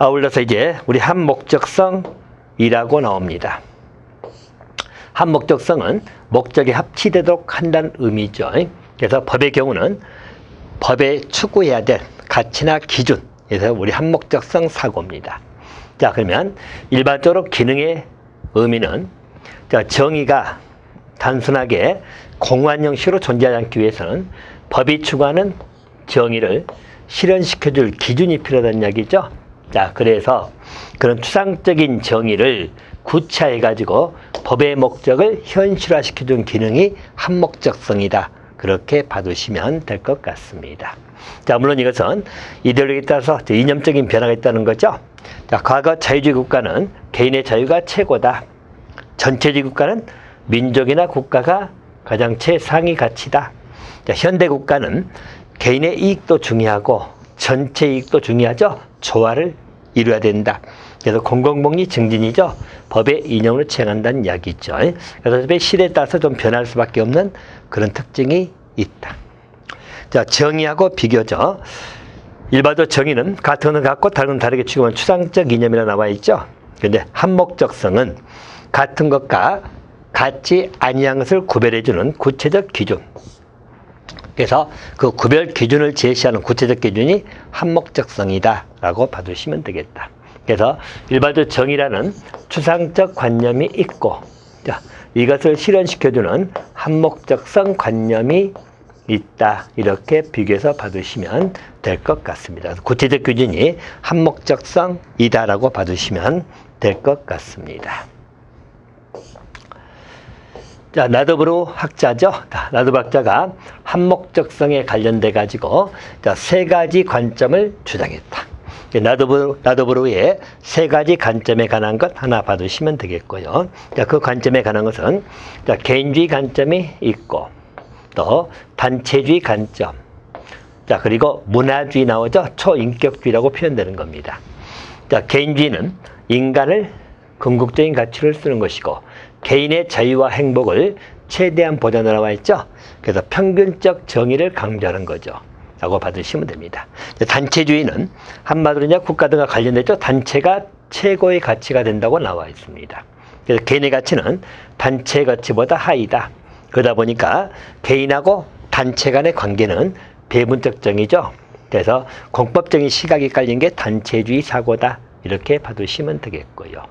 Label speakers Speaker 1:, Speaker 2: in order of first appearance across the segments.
Speaker 1: 아울러서 이제 우리 한목적성이라고 나옵니다. 한목적성은 목적이 합치되도록 한다는 의미죠. 그래서 법의 경우는 법에 추구해야 될 가치나 기준, 그래서 우리 한목적성 사고입니다. 자, 그러면 일반적으로 기능의 의미는, 자, 정의가 단순하게 공허한 형식으로 존재하지 않기 위해서는 법이 추구하는 정의를 실현시켜줄 기준이 필요하다는 이야기죠. 자, 그래서 그런 추상적인 정의를 구체화해가지고 법의 목적을 현실화시켜준 기능이 한목적성이다. 그렇게 봐두시면 될 것 같습니다. 자, 물론 이것은 이데올로기에 따라서 이념적인 변화가 있다는 거죠. 자, 과거 자유주의 국가는 개인의 자유가 최고다. 전체주의 국가는 민족이나 국가가 가장 최상위 가치다. 자, 현대 국가는 개인의 이익도 중요하고 전체 이익도 중요하죠. 조화를 이루어야 된다. 그래서 공공복리 증진이죠. 법의 이념으로 취행한다는 이야기죠. 그래서 시대에 따라서 좀 변할 수밖에 없는 그런 특징이 있다. 자, 정의하고 비교죠. 일반적으로 정의는 같은 건 같고 다른 건 다르게 취급하는 추상적 이념이라 나와 있죠. 그런데 한목적성은 같은 것과 같지 아니한 것을 구별해주는 구체적 기준. 그래서 그 구별 기준을 제시하는 구체적 기준이 한목적성이다 라고 봐두시면 되겠다. 그래서 일반적으로 정의라는 추상적 관념이 있고, 자, 이것을 실현시켜주는 한목적성 관념이 있다. 이렇게 비교해서 봐두시면 될 것 같습니다. 구체적 기준이 한목적성이다 라고 봐두시면 될 것 같습니다. 자, 나더브루 학자죠. 나더브루 학자가 한목적성에 관련돼 가지고 세 가지 관점을 주장했다. 나더브루의 세 가지 관점에 관한 것 하나 봐두시면 되겠고요. 자, 그 관점에 관한 것은 개인주의 관점이 있고, 또 단체주의 관점, 자, 그리고 문화주의 나오죠. 초인격주의라고 표현되는 겁니다. 자, 개인주의는 인간을 궁극적인 가치를 쓰는 것이고, 개인의 자유와 행복을 최대한 보장하라고 나와 있죠. 그래서 평균적 정의를 강조하는 거죠. 라고 받으시면 됩니다. 단체주의는 한마디로 이제 국가 등과 관련됐죠. 단체가 최고의 가치가 된다고 나와 있습니다. 그래서 개인의 가치는 단체의 가치보다 하이다. 그러다 보니까 개인하고 단체 간의 관계는 배분적 정의죠. 그래서 공법적인 시각이 깔린 게 단체주의 사고다. 이렇게 봐두시면 되겠고요.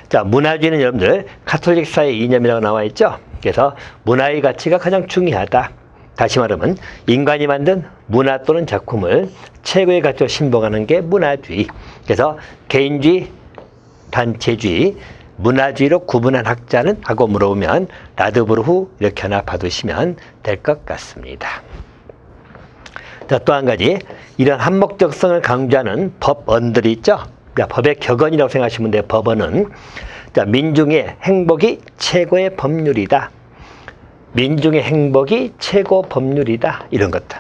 Speaker 1: 자, 문화주의는 여러분들 가톨릭 사회 이념이라고 나와 있죠. 그래서 문화의 가치가 가장 중요하다. 다시 말하면 인간이 만든 문화 또는 작품을 최고의 가치로 신봉하는 게 문화주의. 그래서 개인주의, 단체주의, 문화주의로 구분한 학자는 하고 물어보면 나더브루 이렇게 하나 봐두시면 될 것 같습니다. 자, 또 한 가지 이런 한목적성을 강조하는 법언들이 있죠. 법의 격언이라고 생각하시면 돼요. 법언은 민중의 행복이 최고의 법률이다. 민중의 행복이 최고 법률이다. 이런 것들.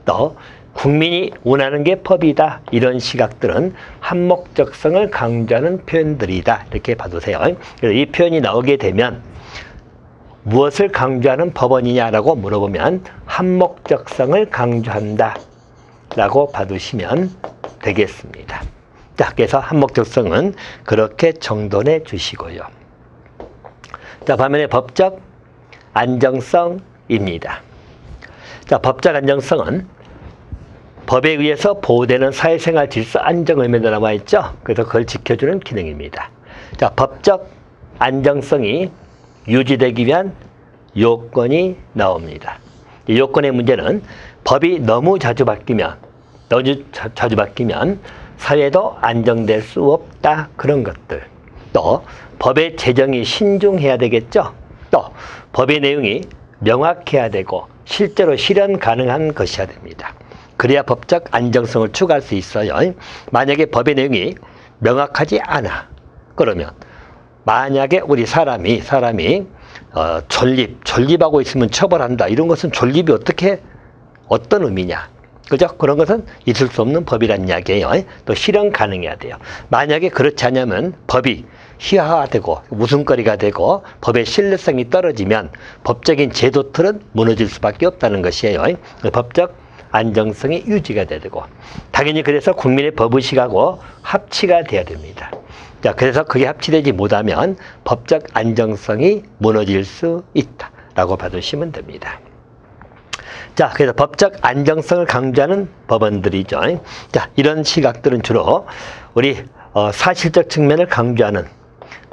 Speaker 1: 또 국민이 원하는 게 법이다. 이런 시각들은 한목적성을 강조하는 표현들이다. 이렇게 봐두세요. 그래서 이 표현이 나오게 되면 무엇을 강조하는 법언이냐라고 물어보면 한목적성을 강조한다. 라고 봐두시면 되겠습니다. 자, 그래서 한목적성은 그렇게 정돈해 주시고요. 자, 반면에 법적 안정성입니다. 자, 법적 안정성은 법에 의해서 보호되는 사회생활 질서 안정을 의미로 나와 있죠. 그래서 그걸 지켜주는 기능입니다. 자, 법적 안정성이 유지되기 위한 요건이 나옵니다. 이 요건의 문제는 법이 너무 자주 바뀌면 사회도 안정될 수 없다. 그런 것들. 또 법의 제정이 신중해야 되겠죠. 또 법의 내용이 명확해야 되고 실제로 실현 가능한 것이어야 됩니다. 그래야 법적 안정성을 추구할 수 있어요. 만약에 법의 내용이 명확하지 않아. 그러면 만약에 우리 사람이 존립하고 있으면 처벌한다. 이런 것은 존립이 어떤 의미냐. 그죠? 그런 것은 있을 수 없는 법이란 이야기예요. 또 실현 가능해야 돼요. 만약에 그렇지 않으면 법이 희화화되고 웃음거리가 되고 법의 신뢰성이 떨어지면 법적인 제도 틀은 무너질 수밖에 없다는 것이에요. 법적 안정성이 유지가 돼야 되고, 당연히 그래서 국민의 법의식하고 합치가 돼야 됩니다. 자, 그래서 그게 합치되지 못하면 법적 안정성이 무너질 수 있다라고 봐두시면 됩니다. 자, 그래서 법적 안정성을 강조하는 법원들이죠. 자, 이런 시각들은 주로 우리 사실적 측면을 강조하는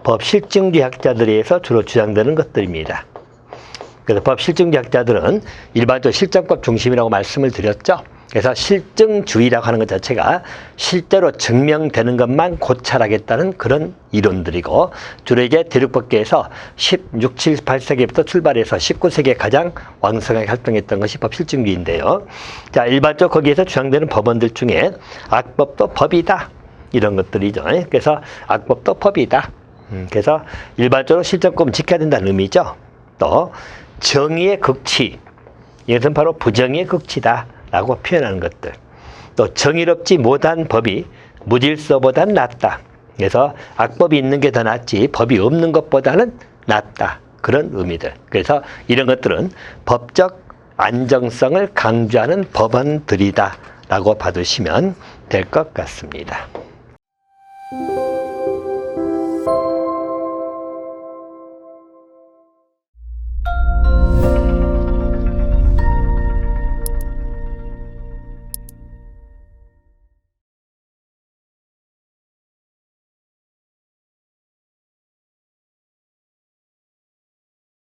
Speaker 1: 법 실증주의 학자들에 의해서 주로 주장되는 것들입니다. 그래서 법 실증주의 학자들은 일반적으로 실정법 중심이라고 말씀을 드렸죠. 그래서 실증주의라고 하는 것 자체가 실제로 증명되는 것만 고찰하겠다는 그런 이론들이고, 주로 이제 대륙법계에서 16, 7, 8세기부터 출발해서 19세기에 가장 왕성하게 활동했던 것이 법 실증주의인데요. 자, 일반적으로 거기에서 주장되는 법원들 중에 악법도 법이다, 이런 것들이죠. 그래서 악법도 법이다. 그래서 일반적으로 실정법은 지켜야 된다는 의미죠. 또 정의의 극치, 이것은 바로 부정의 극치다 라고 표현하는 것들. 또 정의롭지 못한 법이 무질서보단 낫다. 그래서 악법이 있는 게 더 낫지 법이 없는 것보다는 낫다. 그런 의미들. 그래서 이런 것들은 법적 안정성을 강조하는 법원들이다 라고 봐두시면 될 것 같습니다.